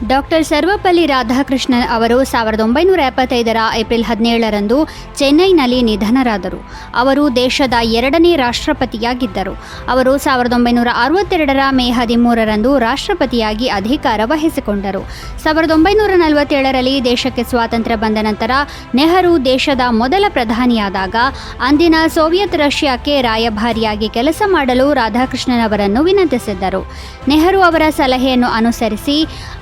Doctor Sarvepalli Radhakrishnan ಅವರು 1975 April 17ರಂದು ಚೆನ್ನೈನಲ್ಲಿ ನಿಧನರಾದರು. ಅವರು ದೇಶದ 2ನೇ ರಾಷ್ಟ್ರಪತಿಯಾಗಿದ್ದರು. ಅವರು 1962 ಮೇ 13ರಂದು ರಾಷ್ಟ್ರಪತಿಯಾಗಿ ಅಧಿಕಾರ ವಹಿಸಿಕೊಂಡರು. 1947ರಲ್ಲಿ ದೇಶಕ್ಕೆ ಸ್ವಾತಂತ್ರ್ಯ ಬಂದ ನಂತರ ನೆಹರು ದೇಶದ ಮೊದಲ ಪ್ರಧಾನಿಯಾದಾಗ ಅಂದಿನ ಸೋವಿಯತ್ ರಷ್ಯಾಕ್ಕೆ ರಾಯಭಾರಿಯಾಗಿ ಕೆಲಸ ಮಾಡಲು ರಾಧಾಕೃಷ್ಣನ್ ಅವರನ್ನು ವಿನಂತಿಸಿದ್ದರು. ನೆಹರು ಅವರ ಸಲಹೆಯನ್ನು ಅನುಸರಿಸಿ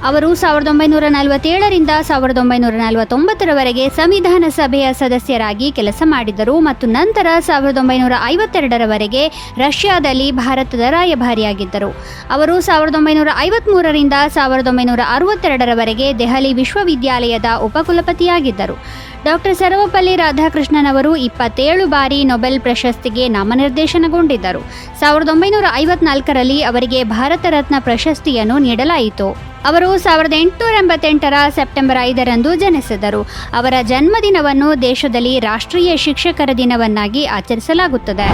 ಅವರು 1947ರಿಂದ 1949ರವರೆಗೆ ಸಂವಿಧಾನ ಸಭೆಯ ಸದಸ್ಯರಾಗಿ ಕೆಲಸ ಮಾಡಿದರು ಮತ್ತು ನಂತರ 1952ರವರೆಗೆ ರಷ್ಯಾದಲ್ಲಿ ಭಾರತದ ರಾಯಭಾರಿಯಾಗಿದ್ದರು. ಅವರು 1953ರಿಂದ 1962ರವರೆಗೆ ದೆಹಲಿ ವಿಶ್ವವಿದ್ಯಾಲಯದ ಉಪಕುಲಪತಿಯಾಗಿದ್ದರು. ಡಾಕ್ಟರ್ ಸರ್ವಪಲ್ಲಿ ರಾಧಾಕೃಷ್ಣನ್ ಅವರು 27 ಬಾರಿ ನೊಬೆಲ್ ಪ್ರಶಸ್ತಿಗೆ ನಾಮನಿರ್ದೇಶನಗೊಂಡಿದ್ದರು. 1954ರಲ್ಲಿ ಅವರಿಗೆ ಭಾರತ ರತ್ನ ಪ್ರಶಸ್ತಿಯನ್ನು ನೀಡಲಾಯಿತು. ಅವರು 1888ರ ಸೆಪ್ಟೆಂಬರ್ 5ರಂದು ಜನಿಸಿದರು. ಅವರ ಜನ್ಮದಿನವನ್ನು ದೇಶದಲ್ಲಿ ರಾಷ್ಟ್ರೀಯ ಶಿಕ್ಷಕರ ದಿನವನ್ನಾಗಿ ಆಚರಿಸಲಾಗುತ್ತದೆ.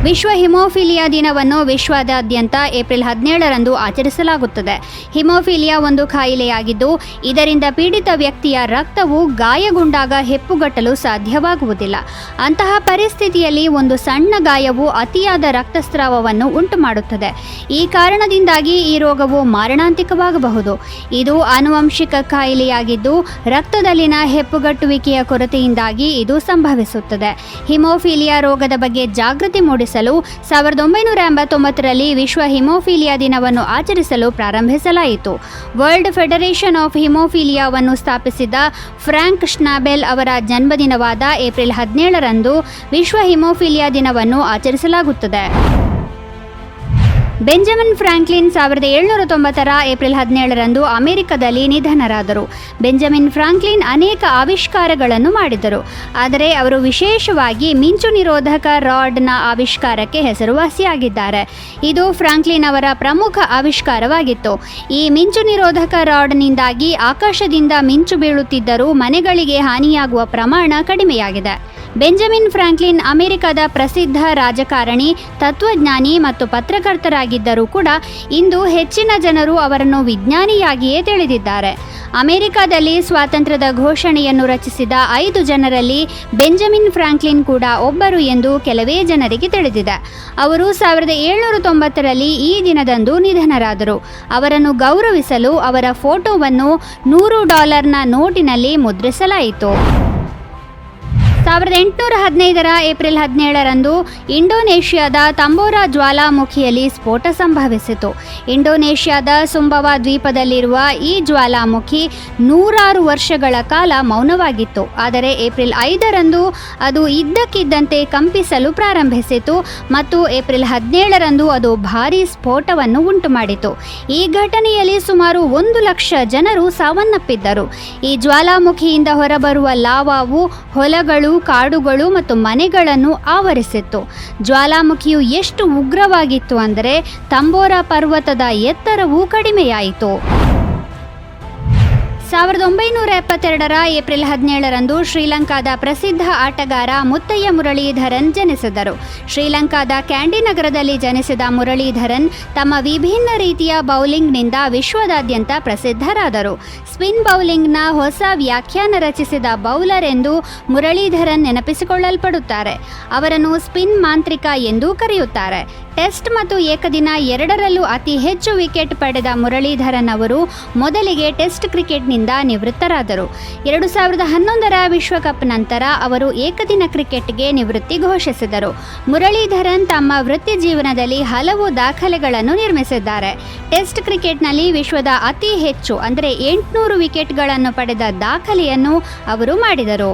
ವಿಶ್ವ ಹಿಮೋಫಿಲಿಯಾ ದಿನವನ್ನು ವಿಶ್ವದಾದ್ಯಂತ ಏಪ್ರಿಲ್ 17ರಂದು ಆಚರಿಸಲಾಗುತ್ತದೆ. ಹಿಮೋಫಿಲಿಯಾ ಒಂದು ಕಾಯಿಲೆಯಾಗಿದ್ದು ಇದರಿಂದ ಪೀಡಿತ ವ್ಯಕ್ತಿಯ ರಕ್ತವು ಗಾಯಗೊಂಡಾಗ ಹೆಪ್ಪುಗಟ್ಟಲು ಸಾಧ್ಯವಾಗುವುದಿಲ್ಲ. ಅಂತಹ ಪರಿಸ್ಥಿತಿಯಲ್ಲಿ ಒಂದು ಸಣ್ಣ ಗಾಯವು ಅತಿಯಾದ ರಕ್ತಸ್ರಾವವನ್ನು ಉಂಟುಮಾಡುತ್ತದೆ. ಈ ಕಾರಣದಿಂದಾಗಿ ಈ ರೋಗವು ಮಾರಣಾಂತಿಕವಾಗಬಹುದು. ಇದು ಆನುವಂಶಿಕ ಕಾಯಿಲೆಯಾಗಿದ್ದು ರಕ್ತದಲ್ಲಿನ ಹೆಪ್ಪುಗಟ್ಟುವಿಕೆಯ ಕೊರತೆಯಿಂದಾಗಿ ಇದು ಸಂಭವಿಸುತ್ತದೆ. ಹಿಮೋಫಿಲಿಯಾ ರೋಗದ ಬಗ್ಗೆ ಜಾಗೃತಿ ಮೂಡಿಸಲು 1989ರಲ್ಲಿ ವಿಶ್ವ ಹಿಮೋಫಿಲಿಯಾ ದಿನವನ್ನು ಆಚರಿಸಲು ಪ್ರಾರಂಭಿಸಲಾಯಿತು. ವರ್ಲ್ಡ್ ಫೆಡರೇಷನ್ ಆಫ್ ಹಿಮೋಫಿಲಿಯಾವನ್ನು ಸ್ಥಾಪಿಸಿದ ಫ್ರಾಂಕ್ ಶ್ನಾಬೆಲ್ ಅವರ ಜನ್ಮದಿನವಾದ ಏಪ್ರಿಲ್ 17ರಂದು ವಿಶ್ವ ಹಿಮೋಫಿಲಿಯಾ ದಿನವನ್ನು ಆಚರಿಸಲಾಗುತ್ತದೆ. ಬೆಂಜಮಿನ್ ಫ್ರಾಂಕ್ಲಿನ್ 1790ರ ಏಪ್ರಿಲ್ 17ರಂದು ಅಮೆರಿಕದಲ್ಲಿ ನಿಧನರಾದರು. ಬೆಂಜಮಿನ್ ಫ್ರಾಂಕ್ಲಿನ್ ಅನೇಕ ಆವಿಷ್ಕಾರಗಳನ್ನು ಮಾಡಿದರು, ಆದರೆ ಅವರು ವಿಶೇಷವಾಗಿ ಮಿಂಚು ನಿರೋಧಕ ರಾಡ್ನ ಆವಿಷ್ಕಾರಕ್ಕೆ ಹೆಸರುವಾಸಿಯಾಗಿದ್ದಾರೆ. ಇದು ಫ್ರಾಂಕ್ಲಿನ್ ಅವರ ಪ್ರಮುಖ ಆವಿಷ್ಕಾರವಾಗಿತ್ತು. ಈ ಮಿಂಚು ನಿರೋಧಕ ರಾಡ್ನಿಂದಾಗಿ ಆಕಾಶದಿಂದ ಮಿಂಚು ಬೀಳುತ್ತಿದ್ದರೂ ಮನೆಗಳಿಗೆ ಹಾನಿಯಾಗುವ ಪ್ರಮಾಣ ಕಡಿಮೆಯಾಗಿದೆ. ಬೆಂಜಮಿನ್ ಫ್ರಾಂಕ್ಲಿನ್ ಅಮೆರಿಕದ ಪ್ರಸಿದ್ಧ ರಾಜಕಾರಣಿ, ತತ್ವಜ್ಞಾನಿ ಮತ್ತು ಪತ್ರಕರ್ತರಾಗಿದ್ದರೂ ಕೂಡ ಇಂದು ಹೆಚ್ಚಿನ ಜನರು ಅವರನ್ನು ವಿಜ್ಞಾನಿಯಾಗಿಯೇ ತಿಳಿದಿದ್ದಾರೆ. ಅಮೆರಿಕದಲ್ಲಿ ಸ್ವಾತಂತ್ರ್ಯದ ಘೋಷಣೆಯನ್ನು ರಚಿಸಿದ 5 ಜನರಲ್ಲಿ ಬೆಂಜಮಿನ್ ಫ್ರಾಂಕ್ಲಿನ್ ಕೂಡ ಒಬ್ಬರು ಎಂದು ಕೆಲವೇ ಜನರಿಗೆ ತಿಳಿದಿದೆ. ಅವರು 1790ರಲ್ಲಿ ಈ ದಿನದಂದು ನಿಧನರಾದರು. ಅವರನ್ನು ಗೌರವಿಸಲು ಅವರ ಫೋಟೋವನ್ನು $100ನ ನೋಟಿನಲ್ಲಿ ಮುದ್ರಿಸಲಾಯಿತು. 1815ರ ಏಪ್ರಿಲ್ 17ರಂದು ಇಂಡೋನೇಷ್ಯಾದ ತಂಬೋರಾ ಜ್ವಾಲಾಮುಖಿಯಲ್ಲಿ ಸ್ಫೋಟ ಸಂಭವಿಸಿತು. ಇಂಡೋನೇಷ್ಯಾದ ಸುಂಬವಾ ದ್ವೀಪದಲ್ಲಿರುವ ಈ ಜ್ವಾಲಾಮುಖಿ 100 ವರ್ಷಗಳ ಕಾಲ ಮೌನವಾಗಿತ್ತು. ಆದರೆ ಏಪ್ರಿಲ್ 5ರಂದು ಅದು ಇದ್ದಕ್ಕಿದ್ದಂತೆ ಕಂಪಿಸಲು ಪ್ರಾರಂಭಿಸಿತು ಮತ್ತು ಏಪ್ರಿಲ್ 17ರಂದು ಅದು ಭಾರೀ ಸ್ಫೋಟವನ್ನು ಉಂಟುಮಾಡಿತು. ಈ ಘಟನೆಯಲ್ಲಿ ಸುಮಾರು 1 ಲಕ್ಷ ಜನರು ಸಾವನ್ನಪ್ಪಿದ್ದರು. ಈ ಜ್ವಾಲಾಮುಖಿಯಿಂದ ಹೊರಬರುವ ಲಾವಾವು ಹೊಲಗಳು, ಕಾಡುಗಳು ಮತ್ತು ಮನೆಗಳನ್ನು ಆವರಿಸಿತ್ತು. ಜ್ವಾಲಾಮುಖಿಯು ಎಷ್ಟು ಉಗ್ರವಾಗಿತ್ತು ಅಂದರೆ ತಂಬೋರಾ ಪರ್ವತದ ಎತ್ತರವೂ ಕಡಿಮೆಯಾಯಿತು. 1972ರ ಏಪ್ರಿಲ್ 17ರಂದು ಶ್ರೀಲಂಕಾದ ಪ್ರಸಿದ್ಧ ಆಟಗಾರ ಮುತ್ತಯ್ಯ ಮುರಳೀಧರನ್ ಜನಿಸಿದರು. ಶ್ರೀಲಂಕಾದ ಕ್ಯಾಂಡಿ ನಗರದಲ್ಲಿ ಜನಿಸಿದ ಮುರಳೀಧರನ್ ತಮ್ಮ ವಿಭಿನ್ನ ರೀತಿಯ ಬೌಲಿಂಗ್ನಿಂದ ವಿಶ್ವದಾದ್ಯಂತ ಪ್ರಸಿದ್ಧರಾದರು. ಸ್ಪಿನ್ ಬೌಲಿಂಗ್ನ ಹೊಸ ವ್ಯಾಖ್ಯಾನ ರಚಿಸಿದ ಬೌಲರ್ ಎಂದು ಮುರಳೀಧರನ್ ನೆನಪಿಸಿಕೊಳ್ಳಲ್ಪಡುತ್ತಾರೆ. ಅವರನ್ನು ಸ್ಪಿನ್ ಮಾಂತ್ರಿಕ ಎಂದೂ ಕರೆಯುತ್ತಾರೆ. ಟೆಸ್ಟ್ ಮತ್ತು ಏಕದಿನ ಎರಡರಲ್ಲೂ ಅತಿ ಹೆಚ್ಚು ವಿಕೆಟ್ ಪಡೆದ ಮುರಳೀಧರನ್ ಅವರು ಮೊದಲಿಗೆ ಟೆಸ್ಟ್ ಕ್ರಿಕೆಟ್ನಿಂದ ನಿವೃತ್ತರಾದರು. 2011ರ ವಿಶ್ವಕಪ್ ನಂತರ ಅವರು ಏಕದಿನ ಕ್ರಿಕೆಟ್ಗೆ ನಿವೃತ್ತಿ ಘೋಷಿಸಿದರು. ಮುರಳೀಧರನ್ ತಮ್ಮ ವೃತ್ತಿ ಜೀವನದಲ್ಲಿ ಹಲವು ದಾಖಲೆಗಳನ್ನು ನಿರ್ಮಿಸಿದ್ದಾರೆ. ಟೆಸ್ಟ್ ಕ್ರಿಕೆಟ್ನಲ್ಲಿ ವಿಶ್ವದ ಅತಿ ಹೆಚ್ಚು ಅಂದರೆ 800 ವಿಕೆಟ್ಗಳನ್ನು ಪಡೆದ ದಾಖಲೆಯನ್ನು ಅವರು ಮಾಡಿದರು.